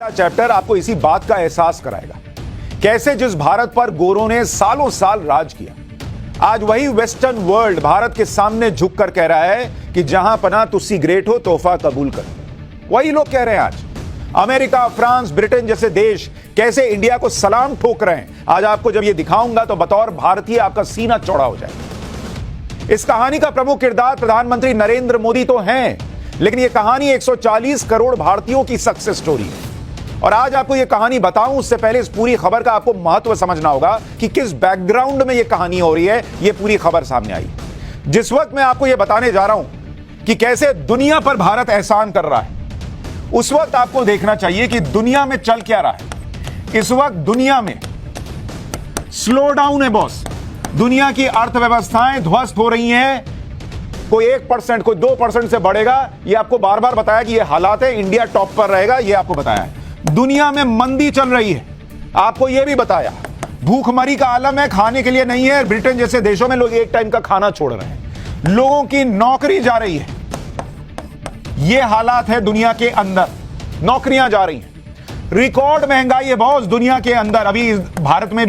Chapter आपको इसी बात का एहसास कराएगा कैसे जिस भारत पर गोरों ने सालों साल राज किया, आज वही वेस्टर्न वर्ल्ड भारत के सामने झुककर कह रहा है कि जहां पना तुसी ग्रेट हो, तोहफा कबूल कर। वही लोग कह रहे हैं आज अमेरिका, फ्रांस, ब्रिटेन जैसे देश कैसे इंडिया को सलाम ठोक रहे हैं। आज आपको जब यह दिखाऊंगा तो बतौर भारतीय आपका सीना चौड़ा हो जाएगा। इस कहानी का प्रमुख किरदार प्रधानमंत्री नरेंद्र मोदी तो हैं, लेकिन यह कहानी 140 करोड़ भारतीयों की सक्सेस स्टोरी है। और आज आपको यह कहानी बताऊं उससे पहले इस पूरी खबर का आपको महत्व समझना होगा कि किस बैकग्राउंड में यह कहानी हो रही है। यह पूरी खबर सामने आई जिस वक्त मैं आपको यह बताने जा रहा हूं कि कैसे दुनिया पर भारत एहसान कर रहा है, उस वक्त आपको देखना चाहिए कि दुनिया में चल क्या रहा है। इस वक्त दुनिया में स्लो डाउन है बॉस। दुनिया की अर्थव्यवस्थाएं ध्वस्त हो रही हैं। कोई 1%, कोई 2% से बढ़ेगा, यह आपको बार बार बताया कि यह हालात है। इंडिया टॉप पर रहेगा, यह आपको बताया है। दुनिया में मंदी चल रही है, आपको यह भी बताया। भूखमरी का आलम है, खाने के लिए नहीं है। ब्रिटेन जैसे देशों में लोग एक टाइम का खाना छोड़ रहे हैं, लोगों की नौकरी जा रही है। यह हालात है दुनिया के अंदर, नौकरियां जा रही हैं। रिकॉर्ड महंगाई है बॉस दुनिया के अंदर। अभी भारत में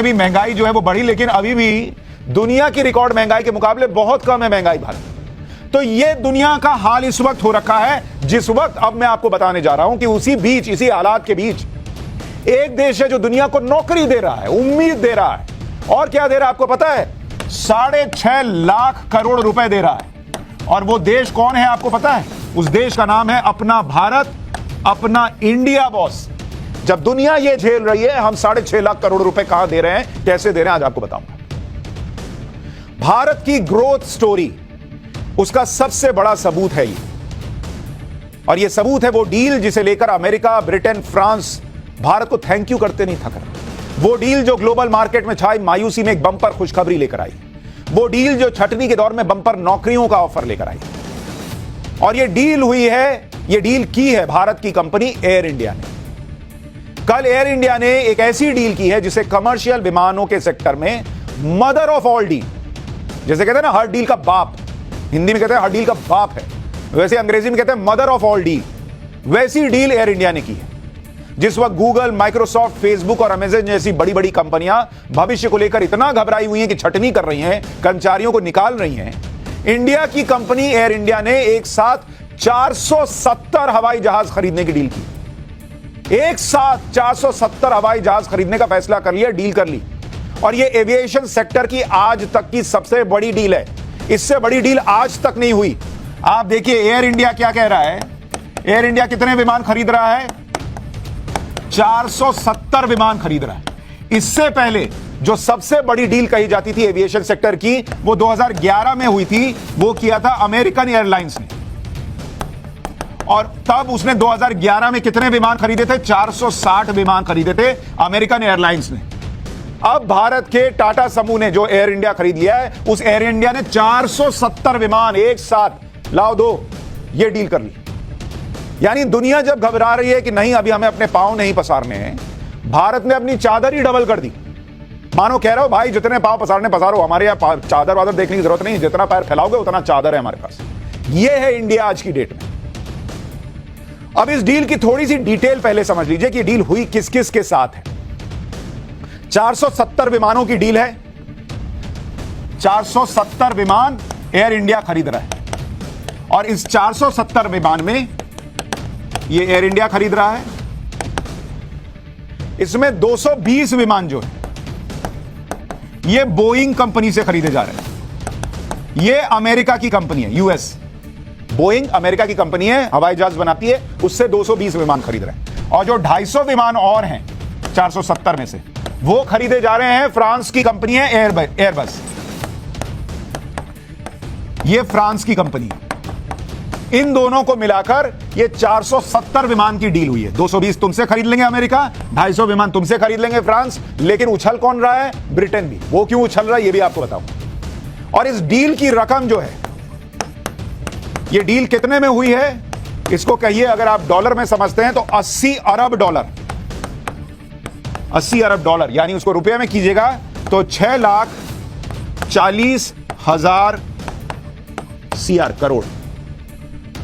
भी महंगाई जो है वो बढ़ी, लेकिन अभी भी दुनिया की रिकॉर्ड महंगाई के मुकाबले बहुत कम है महंगाई भारत। तो यह दुनिया का हाल इस वक्त हो रखा है, जिस वक्त अब मैं आपको बताने जा रहा हूं कि उसी बीच, इसी हालात के बीच एक देश है जो दुनिया को नौकरी दे रहा है, उम्मीद दे रहा है। और क्या दे रहा है आपको पता है? 6.5 लाख करोड़ रुपए दे रहा है। और वो देश कौन है आपको पता है? उस देश का नाम है अपना भारत, अपना इंडिया बॉस। जब दुनिया ये झेल रही है, हम 6.5 लाख करोड़ रुपए कहां दे रहे हैं, कैसे दे रहे हैं, आज आपको बताऊंगा। भारत की ग्रोथ स्टोरी, उसका सबसे बड़ा सबूत है ये। और ये सबूत है वो डील जिसे लेकर अमेरिका, ब्रिटेन, फ्रांस भारत को थैंक यू करते नहीं थक रहे। वो डील जो ग्लोबल मार्केट में छाई मायूसी में एक बंपर खुशखबरी लेकर आई। वो डील जो छटनी के दौर में बंपर नौकरियों का ऑफर लेकर आई। और ये डील हुई है, ये डील की है भारत की कंपनी एयर इंडिया ने। कल एयर इंडिया ने एक ऐसी डील की है जिसे कमर्शियल विमानों के सेक्टर में मदर ऑफ ऑल डील, जैसे कहते हैं ना हर डील का बाप, हिंदी में कहते हैं हर डील का बाप है, वैसे अंग्रेजी में कहते हैं मदर ऑफ ऑल डील। वैसी डील एयर इंडिया ने की है। जिस वक्त गूगल, माइक्रोसॉफ्ट, फेसबुक और अमेज़न जैसी बड़ी बड़ी कंपनियां भविष्य को लेकर इतना घबराई हुई हैं कि छटनी कर रही हैं, कर्मचारियों को निकाल रही हैं, इंडिया की कंपनी एयर इंडिया ने एक साथ 470 हवाई जहाज खरीदने की डील की। एक साथ 470 हवाई जहाज खरीदने का फैसला कर लिया, डील कर ली। और यह एविएशन सेक्टर की आज तक की सबसे बड़ी डील है। इससे बड़ी डील आज तक नहीं हुई। आप देखिए एयर इंडिया क्या कह रहा है। एयर इंडिया कितने विमान खरीद रहा है? 470 विमान खरीद रहा है। इससे पहले जो सबसे बड़ी डील कही जाती थी एविएशन सेक्टर की, वो 2011 में हुई थी। वो किया था अमेरिकन एयरलाइंस ने। और तब उसने 2011 में कितने विमान खरीदे थे? 460 विमान खरीदे थे अमेरिकन एयरलाइंस ने। अब भारत के टाटा समूह ने जो एयर इंडिया खरीद लिया है, उस एयर इंडिया ने 470 विमान एक साथ लाओ दो, ये डील कर ली। यानी दुनिया जब घबरा रही है कि नहीं अभी हमें अपने पांव नहीं पसारने हैं, भारत ने अपनी चादर ही डबल कर दी। मानो कह रहा हो भाई जितने पांव पसारने पसारो, हमारे यहां चादर वादर देखने की जरूरत नहीं, जितना पैर फैलाओगे उतना चादर है हमारे पास। यह है इंडिया आज की डेट में। अब इस डील की थोड़ी सी डिटेल पहले समझ लीजिए कि डील हुई किस किस के साथ है। 470 विमानों की डील है। 470 विमान एयर इंडिया खरीद रहा है। और इस 470 विमान में ये एयर इंडिया खरीद रहा है। इसमें 220 विमान जो है ये बोइंग कंपनी से खरीदे जा रहे हैं। ये अमेरिका की कंपनी है, यूएस। बोइंग अमेरिका की कंपनी है, हवाई जहाज बनाती है, उससे 220 विमान खरीद रहे हैं। और जो 250 विमान और हैं 470 में से, वो खरीदे जा रहे हैं फ्रांस की कंपनी है एयरबस। ये फ्रांस की कंपनी है। इन दोनों को मिलाकर ये 470 विमान की डील हुई है। 220 तुमसे खरीद लेंगे अमेरिका, 250 विमान तुमसे खरीद लेंगे फ्रांस। लेकिन उछल कौन रहा है? ब्रिटेन भी। वो क्यों उछल रहा है ये भी आपको बताऊं। और इस डील की रकम जो है, ये डील कितने में हुई है? इसको कहिए, अगर आप डॉलर में समझते हैं तो 80 अरब डॉलर। 80 अरब डॉलर, यानी उसको रुपए में कीजिएगा तो 6,40,000 CR करोड़,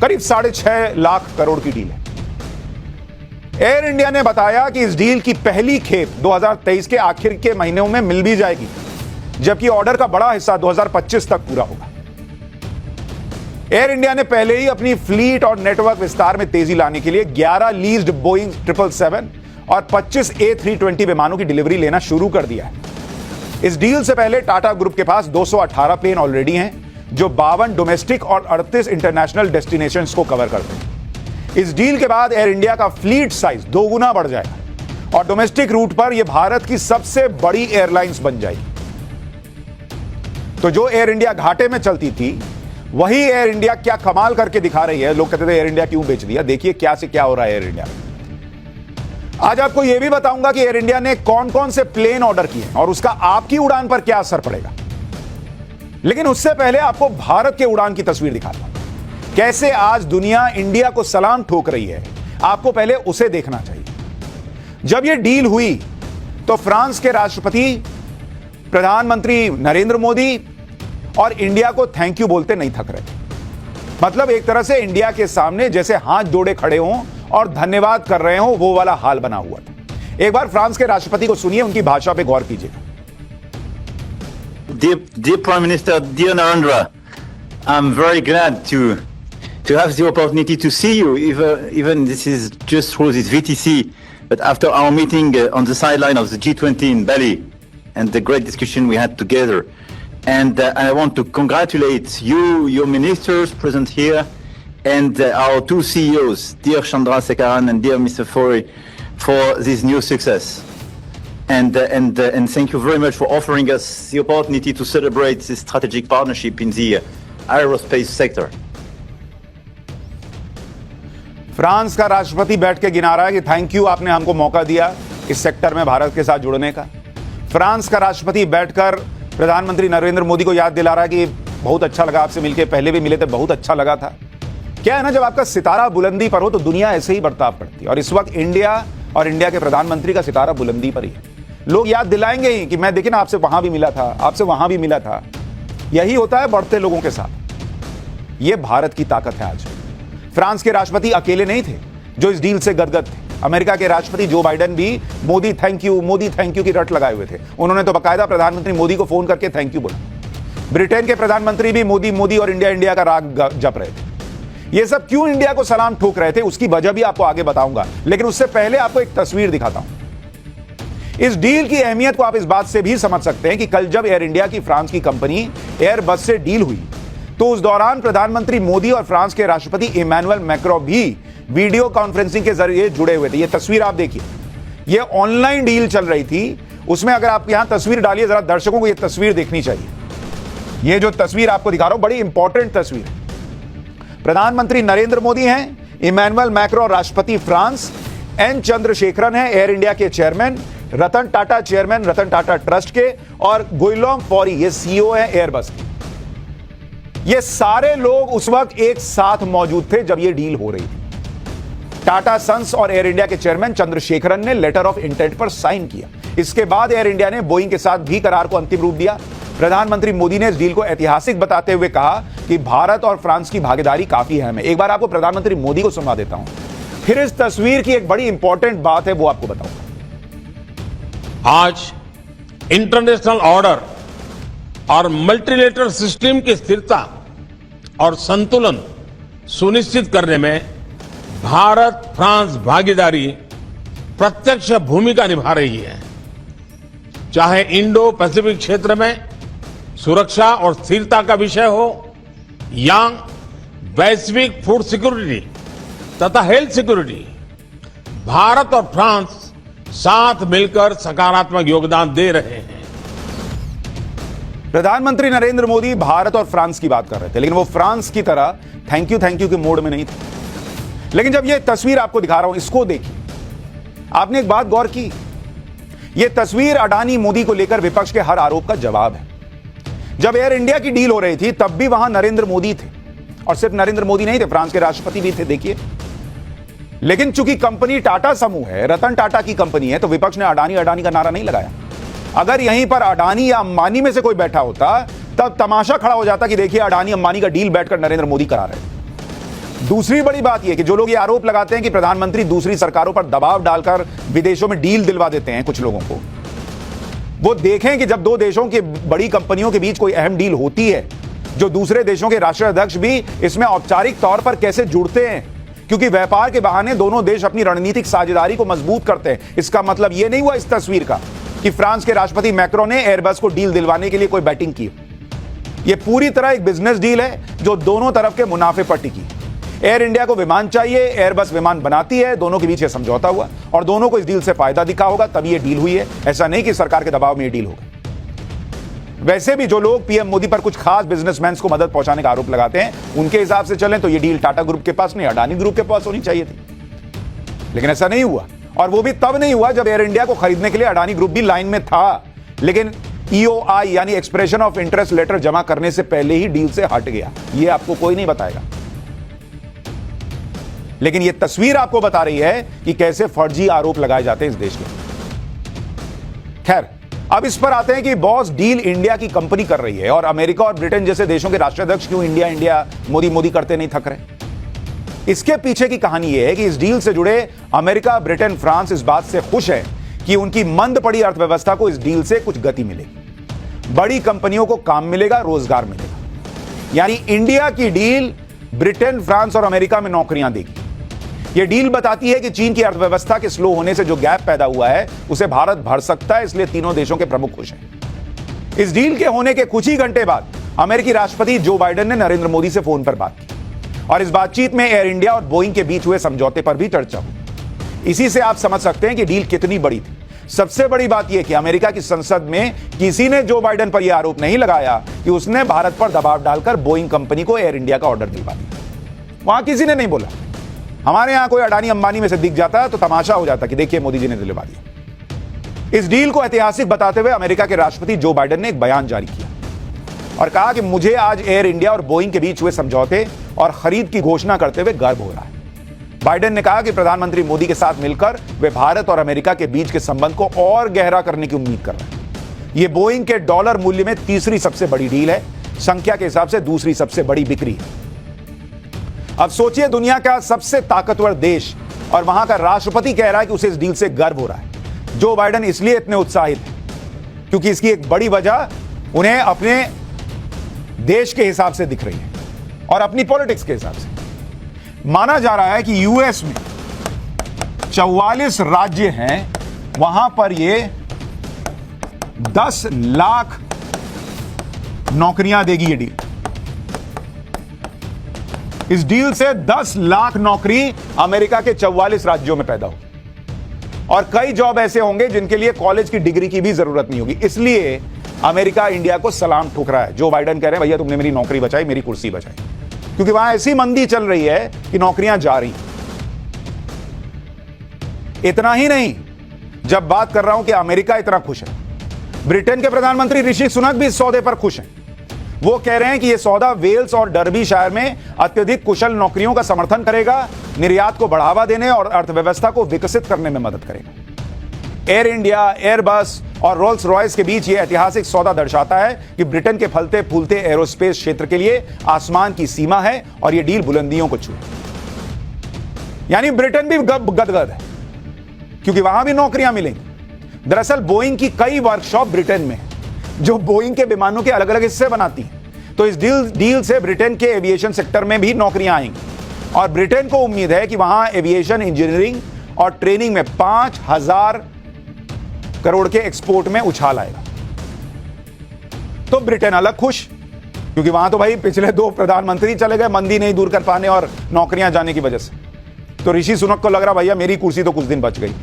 करीब 6.5 लाख करोड़ की डील है। एयर इंडिया ने बताया कि इस डील की पहली खेप 2023 के आखिर के महीनों में मिल भी जाएगी, जबकि ऑर्डर का बड़ा हिस्सा 2025 तक पूरा होगा। एयर इंडिया ने पहले ही अपनी फ्लीट और नेटवर्क विस्तार में तेजी लाने के लिए 11 लीज्ड बोइंग 777 और 25 A320 विमानों की डिलीवरी लेना शुरू कर दिया है। इस डील से पहले टाटा ग्रुप के पास 218 प्लेन ऑलरेडी हैं, जो 52 डोमेस्टिक और 38 इंटरनेशनल डेस्टिनेशंस को कवर करते हैं। इस डील के बाद एयर इंडिया का फ्लीट साइज 2 गुना बढ़ जाएगा और डोमेस्टिक रूट पर यह भारत की सबसे बड़ी एयरलाइंस बन जाएगी। तो जो एयर इंडिया घाटे में चलती थी, वही एयर इंडिया क्या कमाल करके दिखा रही है। लोग कहते थे एयर इंडिया क्यों बेच दिया, देखिए क्या से क्या हो रहा है एयर इंडिया में। आज आपको यह भी बताऊंगा कि एयर इंडिया ने कौन कौन से प्लेन ऑर्डर किए और उसका आपकी उड़ान पर क्या असर पड़ेगा। लेकिन उससे पहले आपको भारत के उड़ान की तस्वीर दिखाता हूं। कैसे आज दुनिया इंडिया को सलाम ठोक रही है, आपको पहले उसे देखना चाहिए। जब यह डील हुई तो फ्रांस के राष्ट्रपति, प्रधानमंत्री नरेंद्र मोदी और इंडिया को थैंक यू बोलते नहीं थक रहे। मतलब एक तरह से इंडिया के सामने जैसे हाथ जोड़े खड़े हों और धन्यवाद कर रहे हों, वो वाला हाल बना हुआ था। एक बार फ्रांस के राष्ट्रपति को सुनिए, उनकी भाषा पे गौर कीजिएगा। Dear Prime Minister, dear Narendra, I'm very glad to have the opportunity to see you, even this is just through this VTC, but after our meeting on the sideline of the G20 in Bali and the great discussion we had together. And I want to congratulate you, your ministers present here, and our two CEOs, dear Chandrasekaran and dear Mr. Fori, for this new success. And thank you very much for offering us the opportunity to celebrate this strategic partnership in the aerospace sector. France का राष्ट्रपति बैठ के गिना रहा है कि thank you, आपने हमको मौका दिया इस सेक्टर में भारत के साथ जुड़ने का। फ्रांस का राष्ट्रपति बैठकर प्रधानमंत्री नरेंद्र मोदी को याद दिला रहा है कि बहुत अच्छा लगा आपसे मिलके, पहले भी मिले थे, बहुत अच्छा लगा था। क्या है ना, जब आपका सितारा बुलंदी पर हो तो दुनिया ऐसे ही बर्ताव करती है, और इस वक्त इंडिया और इंडिया के प्रधानमंत्री का सितारा बुलंदी पर ही है। लोग याद दिलाएंगे ही कि मैं देखिए ना, आपसे वहां भी मिला था, आपसे वहां भी मिला था। यही होता है बढ़ते लोगों के साथ। यह भारत की ताकत है। आज फ्रांस के राष्ट्रपति अकेले नहीं थे जो इस डील से गदगद थे। अमेरिका के राष्ट्रपति जो बाइडेन भी मोदी थैंक यू की रट लगाए हुए थे। उन्होंने तो बाकायदा प्रधानमंत्री मोदी को फोन करके थैंक यू बोला। ब्रिटेन के प्रधानमंत्री भी मोदी मोदी और इंडिया इंडिया का राग जप रहे थे। ये सब क्यों इंडिया को सलाम ठोक रहे थे, उसकी वजह भी आपको आगे बताऊंगा, लेकिन उससे पहले आपको एक तस्वीर दिखाता हूं। इस डील की अहमियत को आप इस बात से भी समझ सकते हैं कि कल जब एयर इंडिया की फ्रांस की कंपनी एयरबस से डील हुई तो उस दौरान प्रधानमंत्री मोदी और फ्रांस के राष्ट्रपति इमैनुअल मैक्रों भी वीडियो कॉन्फ्रेंसिंग के जरिए जुड़े हुए थे। ये तस्वीर आप देखिए, ये ऑनलाइन डील चल रही थी। उसमें अगर आप यहां तस्वीर डालिए, जरा दर्शकों को ये तस्वीर देखनी चाहिए। ये जो तस्वीर आपको दिखा रहा हूं, बड़ी इंपॉर्टेंट तस्वीर है। प्रधानमंत्री नरेंद्र मोदी हैं, इमैनुअल मैक्रों राष्ट्रपति फ्रांस, एन चंद्रशेखरन है एयर इंडिया के chairman, Ratan Tata chairman Ratan Tata trust के, और गुइलोम फॉरी ये सीईओ है एयरबस के। ये सारे लोग उस वक्त एक साथ मौजूद थे जब ये डील हो रही थी। टाटा सन्स और एयर इंडिया के चेयरमैन चंद्रशेखरन ने लेटर ऑफ इंटेंट पर साइन किया। इसके बाद एयर इंडिया ने बोइंग के साथ भी करार को अंतिम रूप दिया। प्रधानमंत्री मोदी ने इस डील को ऐतिहासिक बताते हुए कहा कि भारत और फ्रांस की भागीदारी काफी अहम है। एक बार आपको प्रधानमंत्री मोदी को सुनवा देता हूं, फिर इस तस्वीर की एक बड़ी इंपॉर्टेंट बात है वो आपको बताऊंगा। आज इंटरनेशनल ऑर्डर और मल्टीलेटरल सिस्टम की स्थिरता और संतुलन सुनिश्चित करने में भारत फ्रांस भागीदारी प्रत्यक्ष भूमिका निभा रही है। चाहे इंडो पैसिफिक क्षेत्र में सुरक्षा और स्थिरता का विषय हो या वैश्विक फूड सिक्योरिटी तथा हेल्थ सिक्योरिटी, भारत और फ्रांस साथ मिलकर सकारात्मक योगदान दे रहे हैं। प्रधानमंत्री नरेंद्र मोदी भारत और फ्रांस की बात कर रहे थे, लेकिन वो फ्रांस की तरह थैंक यू के मोड में नहीं थे। लेकिन जब ये तस्वीर आपको दिखा रहा हूं, इसको देखिए। आपने एक बात गौर की, ये तस्वीर अडानी मोदी को लेकर विपक्ष के हर आरोप का जवाब है। जब एयर इंडिया की डील हो रही थी तब भी वहां नरेंद्र मोदी थे, और सिर्फ नरेंद्र मोदी नहीं थे, फ्रांस के राष्ट्रपति भी थे, देखिए। लेकिन चूंकि कंपनी टाटा समूह है, रतन टाटा की कंपनी है, तो विपक्ष ने अडानी अडानी का नारा नहीं लगाया। अगर यहीं पर अडानी या अंबानी में से कोई बैठा होता तब तमाशा खड़ा हो जाता कि देखिए अडानी अंबानी का डील बैठकर नरेंद्र मोदी करा रहे। दूसरी बड़ी बात यह कि जो लोग ये आरोप लगाते हैं कि प्रधानमंत्री दूसरी सरकारों पर दबाव डालकर विदेशों में डील दिलवा देते हैं कुछ लोगों को, वो देखें कि जब दो देशों की बड़ी कंपनियों के बीच कोई अहम डील होती है, जो दूसरे देशों के राष्ट्राध्यक्ष भी इसमें औपचारिक तौर पर कैसे जुड़ते हैं, क्योंकि व्यापार के बहाने दोनों देश अपनी रणनीतिक साझेदारी को मजबूत करते हैं। इसका मतलब यह नहीं हुआ इस तस्वीर का कि फ्रांस के राष्ट्रपति मैक्रो ने एयरबस को डील दिलवाने के लिए कोई बैटिंग की। यह पूरी तरह एक बिजनेस डील है जो दोनों तरफ के मुनाफे पर टिकी। एयर इंडिया को विमान चाहिए, एयरबस विमान बनाती है, दोनों के बीच यह समझौता हुआ और दोनों को इस डील से फायदा दिखा होगा, तभी यह डील हुई है। ऐसा नहीं कि सरकार के दबाव में यह डील होगा। वैसे भी जो लोग पीएम मोदी पर कुछ खास बिजनेसमैन को मदद पहुंचाने का आरोप लगाते हैं, उनके हिसाब से चलें तो यह डील टाटा ग्रुप के पास नहीं, अडानी ग्रुप के पास होनी चाहिए थी, लेकिन ऐसा नहीं हुआ। और वो भी तब नहीं हुआ जब एयर इंडिया को खरीदने के लिए अडानी ग्रुप भी लाइन में था, लेकिन EOI यानी एक्सप्रेशन ऑफ इंटरेस्ट लेटर जमा करने से पहले ही डील से हट गया। यह आपको कोई नहीं बताएगा, लेकिन यह तस्वीर आपको बता रही है कि कैसे फर्जी आरोप लगाए जाते हैं इस देश के। खैर, अब इस पर आते हैं कि बॉस डील इंडिया की कंपनी कर रही है और अमेरिका और ब्रिटेन जैसे देशों के राष्ट्राध्यक्ष क्यों इंडिया इंडिया मोदी मोदी करते नहीं थक रहे। इसके पीछे की कहानी यह है कि इस डील से जुड़े अमेरिका, ब्रिटेन, फ्रांस इस बात से खुश है कि उनकी मंद पड़ी अर्थव्यवस्था को इस डील से कुछ गति मिलेगी, बड़ी कंपनियों को काम मिलेगा, रोजगार मिलेगा। यानी इंडिया की डील ब्रिटेन, फ्रांस और अमेरिका में नौकरियां देगी। यह डील बताती है कि चीन की अर्थव्यवस्था के स्लो होने से जो गैप पैदा हुआ है उसे भारत भर सकता है, इसलिए तीनों देशों के प्रमुख खुश हैं। इस डील के होने के कुछ ही घंटे बाद अमेरिकी राष्ट्रपति जो बाइडेन ने नरेंद्र मोदी से फोन पर बात की और इस बातचीत में एयर इंडिया और बोइंग के बीच हुए समझौते पर भी चर्चा हुई। इसी से आप समझ सकते हैं कि डील कितनी बड़ी थी। सबसे बड़ी बात यह कि अमेरिका की संसद में किसी ने जो बाइडेन पर यह आरोप नहीं लगाया कि उसने भारत पर दबाव डालकर बोइंग कंपनी को एयर इंडिया का ऑर्डर दिलवा दिया। वहां किसी ने नहीं बोला। हमारे यहां कोई अडानी अंबानी में से दिख जाता तो तमाशा हो जाता कि देखिए मोदी जी ने दिलवा दिया। इस डील को ऐतिहासिक बताते हुए अमेरिका के राष्ट्रपति जो बाइडेन ने एक बयान जारी किया और कहा कि मुझे आज एयर इंडिया और बोइंग के बीच हुए समझौते और खरीद की घोषणा करते हुए गर्व हो रहा है। बाइडेन ने कहा कि प्रधानमंत्री मोदी के साथ मिलकर वे भारत और अमेरिका के बीच के संबंध को और गहरा करने की उम्मीद कर रहे हैं। यह बोइंग के डॉलर मूल्य में तीसरी सबसे बड़ी डील है, संख्या के हिसाब से दूसरी सबसे बड़ी बिक्री है। अब सोचिए, दुनिया का सबसे ताकतवर देश और वहां का राष्ट्रपति कह रहा है कि उसे इस डील से गर्व हो रहा है। जो बाइडेन इसलिए इतने उत्साहित है क्योंकि इसकी एक बड़ी वजह उन्हें अपने देश के हिसाब से दिख रही है और अपनी पॉलिटिक्स के हिसाब से। माना जा रहा है कि यूएस में 44 राज्य हैं, वहां पर ये 10 लाख नौकरियां देगी। ये डील, इस डील से 10 लाख नौकरी अमेरिका के 44 राज्यों में पैदा होगी और कई जॉब ऐसे होंगे जिनके लिए कॉलेज की डिग्री की भी जरूरत नहीं होगी। इसलिए अमेरिका इंडिया को सलाम ठुक रहा है। जो बाइडेन कह रहे हैं, भैया तुमने मेरी नौकरी बचाई, मेरी कुर्सी बचाई, क्योंकि वहां ऐसी मंदी चल रही है कि नौकरियां जा रही। इतना ही नहीं, जब बात कर रहा हूं कि अमेरिका इतना खुश है, ब्रिटेन के प्रधानमंत्री ऋषि सुनक भी इस सौदे पर खुश हैं। वो कह रहे हैं कि यह सौदा वेल्स और डर्बीशायर में अत्यधिक कुशल नौकरियों का समर्थन करेगा, निर्यात को बढ़ावा देने और अर्थव्यवस्था को विकसित करने में मदद करेगा। एयर इंडिया, एयरबस और रोल्स रॉयस के बीच यह ऐतिहासिक सौदा दर्शाता है कि ब्रिटेन के फलते फूलते एरोस्पेस क्षेत्र के लिए आसमान की सीमा है और यह डील बुलंदियों को छू, यानी ब्रिटेन भी गदगद है क्योंकि वहां भी नौकरियां मिलेंगी। दरअसल बोइंग की कई वर्कशॉप ब्रिटेन में है जो बोइंग के विमानों के अलग अलग हिस्से बनाती हैं। तो इस डील से ब्रिटेन के एविएशन सेक्टर में भी नौकरियां आएंगी और ब्रिटेन को उम्मीद है कि वहां एविएशन इंजीनियरिंग और ट्रेनिंग में 5,000 करोड़ के एक्सपोर्ट में उछाल आएगा। तो ब्रिटेन अलग खुश, क्योंकि वहां तो भाई पिछले 2 प्रधानमंत्री चले गए मंदी नहीं दूर कर पाने और नौकरियां जाने की वजह से। तो ऋषि सुनक को लग रहा भैया मेरी कुर्सी तो कुछ दिन बच गई।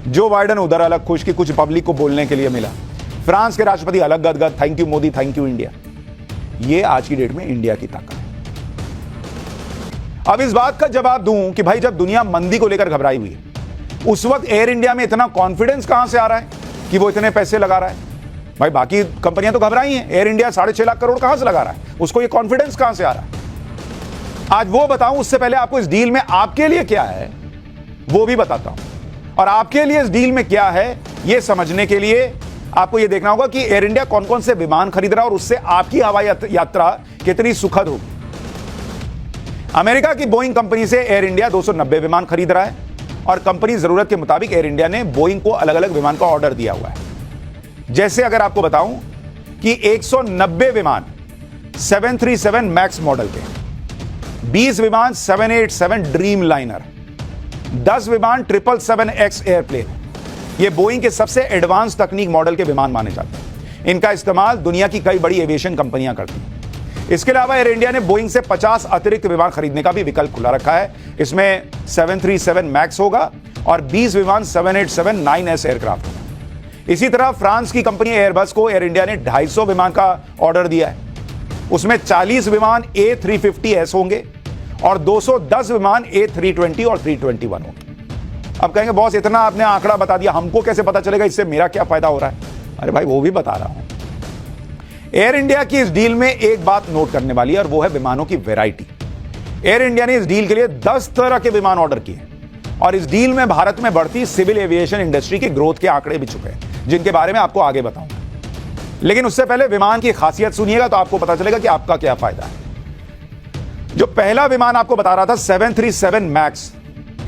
जो बाइडेन उधर अलग खुश कि कुछ पब्लिक को बोलने के लिए मिला। फ्रांस के राष्ट्रपति अलग गदगद, thank you Modi, thank you India. ये आज की डेट में इंडिया की ताकत है। अब इस बात का जवाब दूं कि भाई जब दुनिया मंदी को लेकर घबराई हुई है, उस वक्त एयर इंडिया में इतना कॉन्फिडेंस कहां से आ रहा है कि वो इतने पैसे लगा रहा है? भाई बाकी कंपनियां तो घबराई हैं, एयर इंडिया 6.5 लाख करोड़ कहां से लगा रहा है? उसको ये कॉन्फिडेंस कहां से आ रहा है? आज वो बताऊं, उससे पहले आपको इस डील में आपके लिए क्या है वो भी बताता हूं। और आपके लिए इस डील में क्या है ये समझने के लिए आपको यह देखना होगा कि एयर इंडिया कौन कौन से विमान खरीद रहा है और उससे आपकी हवाई यात्रा कितनी सुखद होगी। अमेरिका की बोइंग कंपनी से एयर इंडिया 290 विमान खरीद रहा है और कंपनी जरूरत के मुताबिक एयर इंडिया ने बोइंग को अलग अलग विमान का ऑर्डर दिया हुआ है। जैसे अगर आपको बताऊं कि 190 विमान 737 मैक्स मॉडल के, 20 विमान 787 ड्रीम लाइनर, 10 विमान 777X एयरप्लेन, ये बोइंग के सबसे एडवांस तकनीक मॉडल के विमान माने जाते हैं। इनका इस्तेमाल दुनिया की कई बड़ी एविएशन कंपनियां करती हैं। इसके अलावा एयर इंडिया ने बोइंग से 50 अतिरिक्त विमान खरीदने का भी विकल्प खुला रखा है। इसमें 737 मैक्स होगा और 20 विमान 787 9S एयरक्राफ्ट होगा। इसी तरह फ्रांस की कंपनी एयरबस को एयर इंडिया ने 250 विमान का ऑर्डर दिया है। उसमें 40 विमान A350S होंगे और 210 विमान A320 और 321 होंगे। अब कहेंगे बॉस इतना आपने आंकड़ा बता दिया, हमको कैसे पता चलेगा, इससे मेरा क्या फायदा हो रहा है? अरे भाई वो भी बता रहा हूं। एयर इंडिया की इस डील में एक बात नोट करने वाली है और वो है विमानों की वैरायटी। एयर इंडिया ने इस डील के लिए 10 तरह के विमान ऑर्डर किए और इस डील में भारत में बढ़ती सिविल एविएशन इंडस्ट्री की ग्रोथ के आंकड़े भी छुपे हैं, जिनके बारे में आपको आगे बताऊंगा। लेकिन उससे पहले विमान की खासियत सुनिएगा तो आपको पता चलेगा कि आपका क्या फायदा है। जो पहला विमान आपको बता रहा था 737 मैक्स,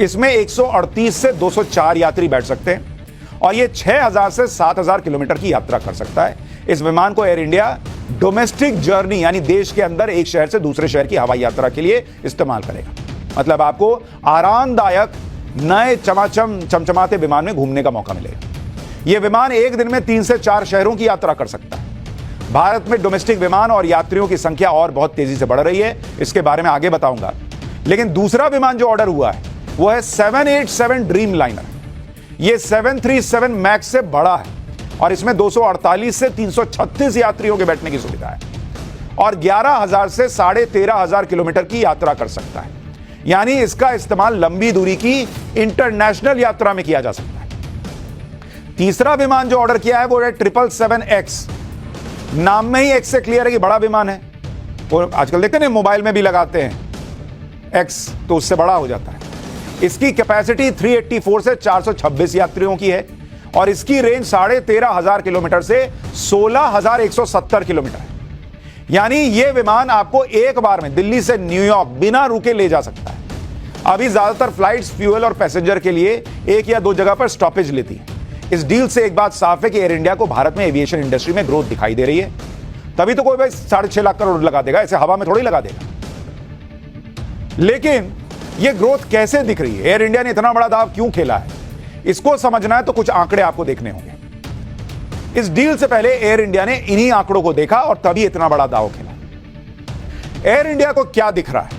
इसमें 138 से 204 यात्री बैठ सकते हैं और ये 6000 से 7000 किलोमीटर की यात्रा कर सकता है। इस विमान को एयर इंडिया डोमेस्टिक जर्नी यानी देश के अंदर एक शहर से दूसरे शहर की हवाई यात्रा के लिए इस्तेमाल करेगा। मतलब आपको आरामदायक नए चमचमाते विमान में घूमने का मौका मिलेगा। यह विमान एक दिन में 3 से 4 शहरों की यात्रा कर सकता है। भारत में डोमेस्टिक विमान और यात्रियों की संख्या और बहुत तेजी से बढ़ रही है, इसके बारे में आगे बताऊंगा। लेकिन दूसरा विमान जो ऑर्डर हुआ है वो है 787 ड्रीम लाइनर। यह 737 मैक्स से बड़ा है और इसमें 248 से 336 यात्रियों के बैठने की सुविधा है और 11,000 से 13,500 किलोमीटर की यात्रा कर सकता है। यानी इसका इस्तेमाल लंबी दूरी की इंटरनेशनल यात्रा में किया जा सकता है। तीसरा विमान जो ऑर्डर किया है वो है 777X। नाम में ही X से क्लियर है कि बड़ा विमान है। वो आजकल देखते हैं मोबाइल में भी लगाते हैं X, तो उससे बड़ा हो जाता है। इसकी कैपेसिटी 384 से 426 यात्रियों की है और इसकी रेंज 13,500 किलोमीटर से 16,170 किलोमीटर है। यानी यह विमान आपको एक बार में दिल्ली से न्यूयॉर्क बिना रुके ले जा सकता है। अभी ज्यादातर फ्लाइट्स फ्यूल और पैसेंजर के लिए 1 या 2 जगह पर स्टॉपेज लेती है। इस डील से एक बात साफ है कि एयर इंडिया को भारत में एविएशन इंडस्ट्री में ग्रोथ दिखाई दे रही है। तभी तो कोई भाई 6.5 लाख करोड़ लगा देगा, ऐसे हवा में थोड़ी लगा देगा। लेकिन यह ग्रोथ कैसे दिख रही है, एयर इंडिया ने इतना बड़ा दांव क्यों खेला है, इसको समझना है तो कुछ आंकड़े आपको देखने होंगे। इस डील से पहले एयर इंडिया ने इन्हीं आंकड़ों को देखा और तभी इतना बड़ा दांव खेला। एयर इंडिया को क्या दिख रहा है?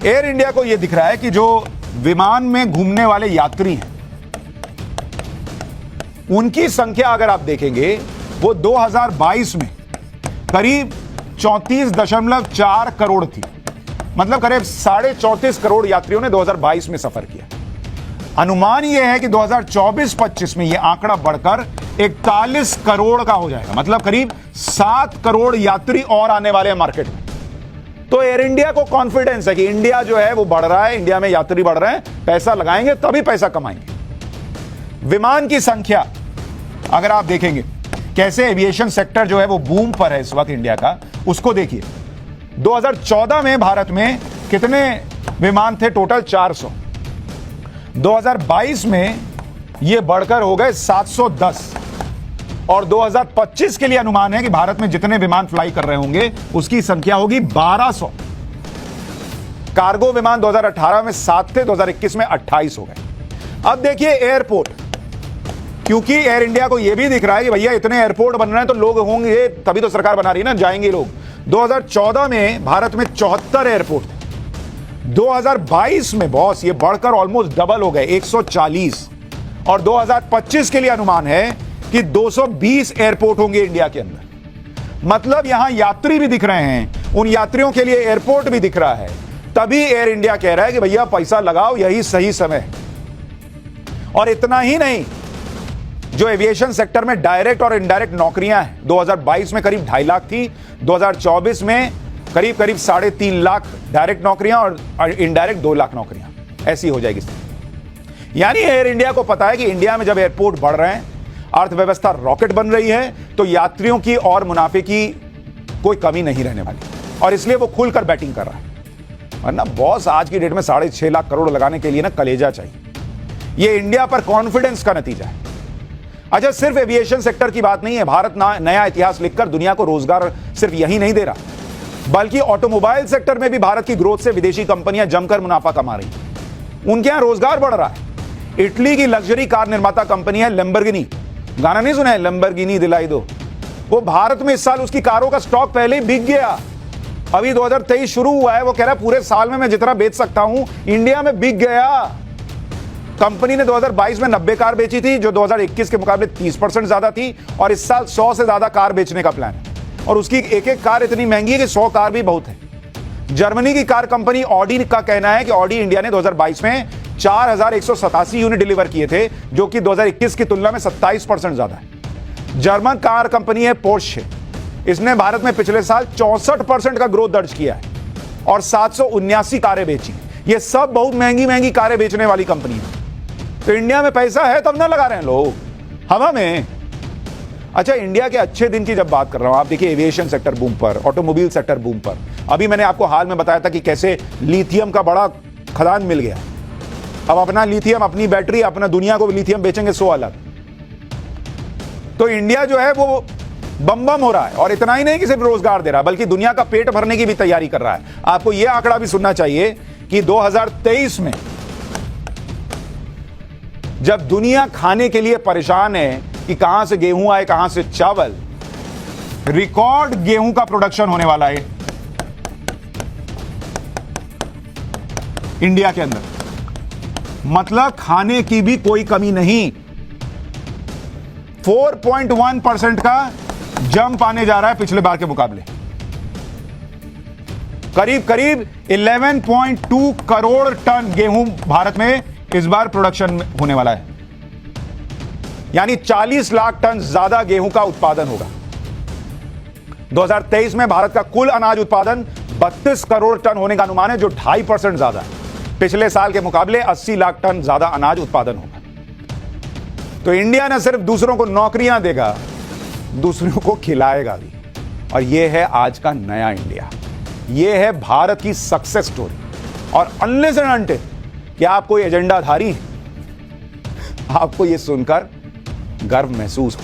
एयर इंडिया को यह दिख रहा है कि जो विमान में घूमने वाले यात्री हैं उनकी संख्या अगर आप देखेंगे वो 2022 में करीब 34.4 करोड़ थी। मतलब करीब 34.5 करोड़ यात्रियों ने 2022 में सफर किया। अनुमान यह है कि 2024-25 में यह आंकड़ा बढ़कर 41 करोड़ का हो जाएगा। मतलब करीब 7 करोड़ यात्री और आने वाले हैं मार्केट में। तो एयर इंडिया को कॉन्फिडेंस है कि इंडिया जो है वो बढ़ रहा है, इंडिया में यात्री बढ़ रहे हैं, पैसा लगाएंगे तभी पैसा कमाएंगे। विमान की संख्या अगर आप देखेंगे कैसे एविएशन सेक्टर जो है वो बूम पर है इस वक्त इंडिया का, उसको देखिए। 2014 में भारत में कितने विमान थे? टोटल 400। 2022 में यह बढ़कर हो गए 710 और 2025 के लिए अनुमान है कि भारत में जितने विमान फ्लाई कर रहे होंगे उसकी संख्या होगी 1200। कार्गो विमान 2018 में 7 थे, 2021 में 28 हो गए। अब देखिए एयरपोर्ट, क्योंकि एयर इंडिया को यह भी दिख रहा है कि भैया इतने एयरपोर्ट बन रहे हैं तो लोग होंगे, तभी तो सरकार बना रही है ना, जाएंगे लोग। 2014 में भारत में 74 एयरपोर्ट थे। 2022 में बॉस ये बढ़कर ऑलमोस्ट डबल हो गए 140 और 2025 के लिए अनुमान है कि 220 एयरपोर्ट होंगे इंडिया के अंदर। मतलब यहां यात्री भी दिख रहे हैं, उन यात्रियों के लिए एयरपोर्ट भी दिख रहा है। तभी एयर इंडिया कह रहा है कि भैया पैसा लगाओ, यही सही समय है। और इतना ही नहीं, जो एविएशन सेक्टर में डायरेक्ट और इनडायरेक्ट नौकरियां हैं 2022 में करीब 2.5 लाख थी, 2024 में करीब 3.5 लाख डायरेक्ट नौकरियां और इनडायरेक्ट 2 लाख नौकरियां ऐसी हो जाएगी। यानी एयर इंडिया को पता है कि इंडिया में जब एयरपोर्ट बढ़ रहे हैं, अर्थव्यवस्था रॉकेट बन रही है, तो यात्रियों की और मुनाफे की कोई कमी नहीं रहने वाली और इसलिए वो खुलकर बैटिंग कर रहा है। वरना बॉस आज की डेट में 6.5 लाख करोड़ लगाने के लिए ना कलेजा चाहिए। ये इंडिया पर कॉन्फिडेंस का नतीजा है। अच्छा, सिर्फ एविएशन सेक्टर की बात नहीं है। भारत नया इतिहास लिखकर दुनिया को रोजगार सिर्फ यही नहीं दे रहा, बल्कि ऑटोमोबाइल सेक्टर में भी भारत की ग्रोथ से विदेशी कंपनियां जमकर मुनाफा कमा रही हैं। उनके यहां रोजगार बढ़ रहा है। इटली की लग्जरी कार निर्माता कंपनी है लैम्बोर्गिनी। गाना नहीं सुना है, लैम्बोर्गिनी दिलाई दो? वो भारत में इस साल उसकी कारों का स्टॉक पहले ही बिक गया। अभी 2023 शुरू हुआ है, वो कह रहा है पूरे साल में मैं जितना बेच सकता हूं इंडिया में बिक गया। कंपनी ने 2022 में 90 कार बेची थी, जो 2021 के मुकाबले 30% ज्यादा थी, और इस साल 100 से ज्यादा कार बेचने का प्लान है। और उसकी एक एक कार इतनी महंगी है कि 100 कार भी बहुत है। जर्मनी की कार कंपनी ऑडी का कहना है कि ऑडी इंडिया ने 2022 में 4187 यूनिट डिलीवर किए थे, जो कि 2021 की तुलना में 27% ज्यादा है। जर्मन कार कंपनी है पोर्शे। इसने भारत में पिछले साल 64% का ग्रोथ दर्ज किया है और 779 कारें बेची। ये सब बहुत महंगी महंगी कारें बेचने वाली कंपनी है। तो इंडिया में पैसा है तब ना लगा रहे हैं लोग हवा में। अच्छा, इंडिया के अच्छे दिन की जब बात कर रहा हूं, आप देखिए एविएशन सेक्टर बूम पर, ऑटोमोबाइल सेक्टर बूम पर। अभी मैंने आपको हाल में बताया था कि कैसे लिथियम का बड़ा खदान मिल गया। अब अपना लिथियम, अपनी बैटरी, अपना दुनिया को लिथियम बेचेंगे 100 अलग। तो इंडिया जो है वो बम बम हो रहा है, और इतना ही नहीं कि सिर्फ रोजगार दे रहा है, बल्कि दुनिया का पेट भरने की भी तैयारी कर रहा है। आपको यह आंकड़ा भी सुनना चाहिए कि 2023 में जब दुनिया खाने के लिए परेशान है कि कहां से गेहूं आए, कहां से चावल, रिकॉर्ड गेहूं का प्रोडक्शन होने वाला है इंडिया के अंदर। मतलब खाने की भी कोई कमी नहीं। 4.1% का जंप आने जा रहा है पिछले बार के मुकाबले। करीब करीब 11.2 करोड़ टन गेहूं भारत में इस बार प्रोडक्शन होने वाला है, यानी 40 लाख टन ज्यादा गेहूं का उत्पादन होगा। 2023 में भारत का कुल अनाज उत्पादन 32 करोड़ टन होने का अनुमान है, जो 2.5% ज्यादा है। पिछले साल के मुकाबले 80 लाख टन ज्यादा अनाज उत्पादन होगा। तो इंडिया न सिर्फ दूसरों को नौकरियां देगा, दूसरों को खिलाएगा भी। और यह है आज का नया इंडिया। यह है भारत की सक्सेस स्टोरी। और अनलेस एंड अनटिल कि आप कोई एजेंडाधारी हैं, आपको यह सुनकर गर्व महसूस हो।